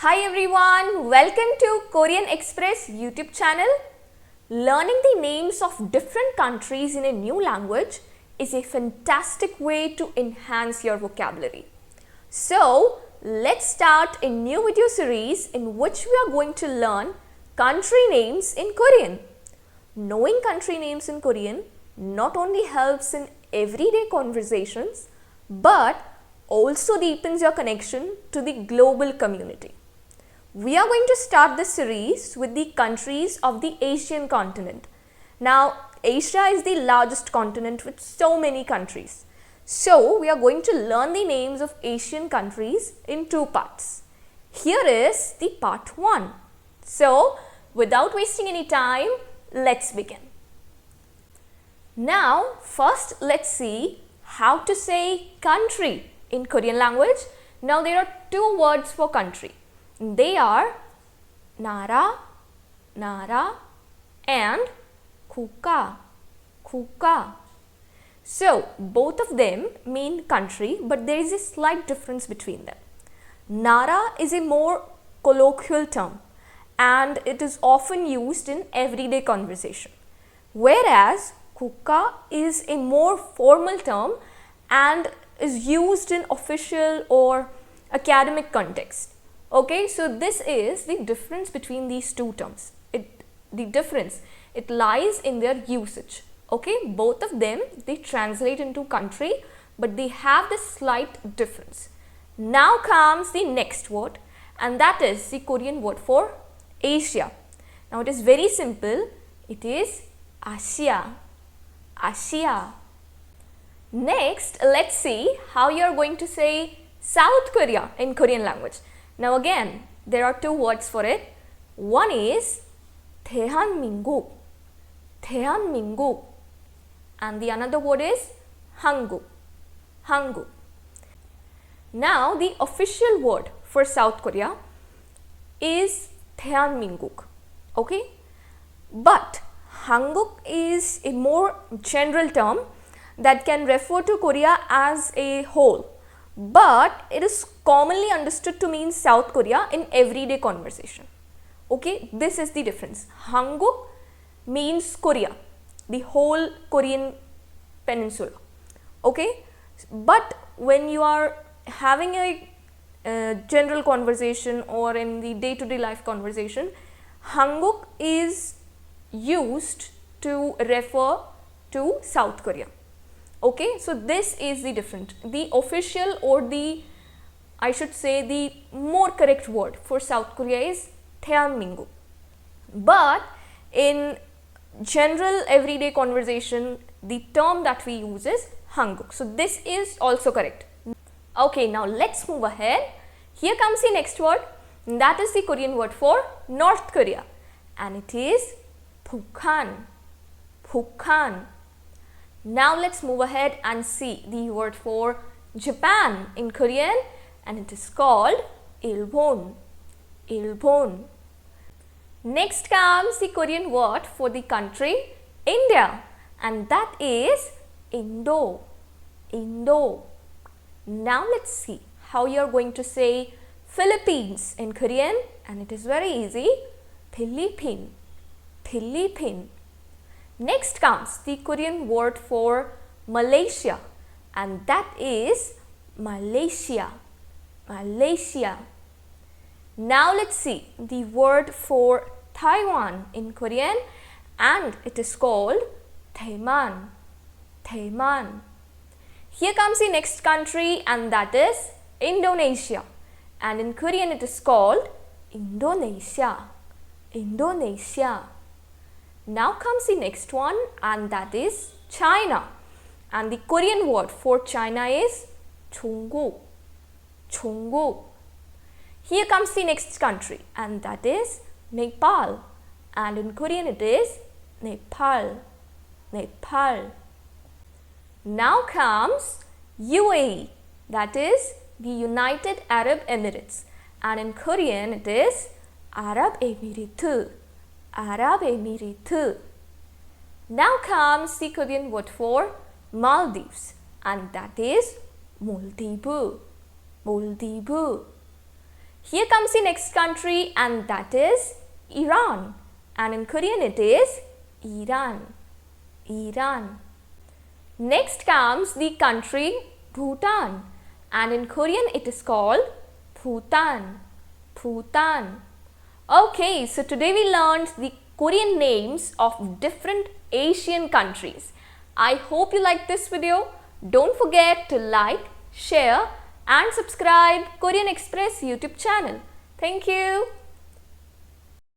Hi everyone, welcome to Korean Express YouTube channel. Learning the names of different countries in a new language is a fantastic way to enhance your vocabulary. So, let's start a new video series in which we are going to learn country names in Korean. Knowing country names in Korean not only helps in everyday conversations but also deepens your connection to the global community. We are going to start this series with the countries of the Asian continent. Now, Asia is the largest continent with so many countries. So, we are going to learn the names of Asian countries in two parts. Here is the part 1. So, without wasting any time, let's begin. Now, first let's see how to say country in Korean language. Now, there are two words for country. They are 나라, and 국가. So, both of them mean country, but there is a slight difference between them. Nara is a more colloquial term and it is often used in everyday conversation, whereas 국가 is a more formal term and is used in official or academic context. Okay, so this is the difference between these two terms. It lies in their usage. Okay, both of them, they translate into country, but they have this slight difference. Now comes the next word, and that is the Korean word for Asia. Now it is very simple. It is Asia. Next, let's see how you are going to say South Korea in Korean language. Now again, there are two words for it. One is 대한민국, and the another word is 한국. Now the official word for South Korea is 대한민국. Okay, but 한국 is a more general term that can refer to Korea as a whole, but it is commonly understood to mean South Korea in everyday conversation. Okay, this is the difference. 한국 means Korea, the whole Korean peninsula. Okay, but when you are having a general conversation or in the day-to-day life conversation, 한국 is used to refer to South Korea. Okay, so this is the difference. The official or I should say the more correct word for South Korea is 대한민국. But in general everyday conversation, the term that we use is 한국. So this is also correct. Okay, now let's move ahead. Here comes the next word. That is the Korean word for North Korea. And it is Bhutan. Now let's move ahead and see the word for Japan in Korean, and it is called 일본. Next comes the Korean word for the country India, and that is Indo. Now let's see how you are going to say Philippines in Korean, and it is very easy. Philippine. Next comes the Korean word for Malaysia, and that is Malaysia. Now let's see the word for Taiwan in Korean, and it is called Taiwan. Here comes the next country, and that is Indonesia, and in Korean it is called Indonesia. Now comes the next one, and that is China, and the Korean word for China is 중국. Here comes the next country, and that is Nepal, and in Korean it is Nepal. Now comes UAE, that is the United Arab Emirates, and in Korean it is Arab Emirate. Now comes the Korean word for Maldives, and that is Maldives. Here comes the next country, and that is Iran. And in Korean it is Iran. Iran. Next comes the country Bhutan. And in Korean it is called Bhutan. Bhutan. Okay, so today we learned the Korean names of different Asian countries. I hope you liked this video. Don't forget to like, share and subscribe Korean Express YouTube channel. Thank you.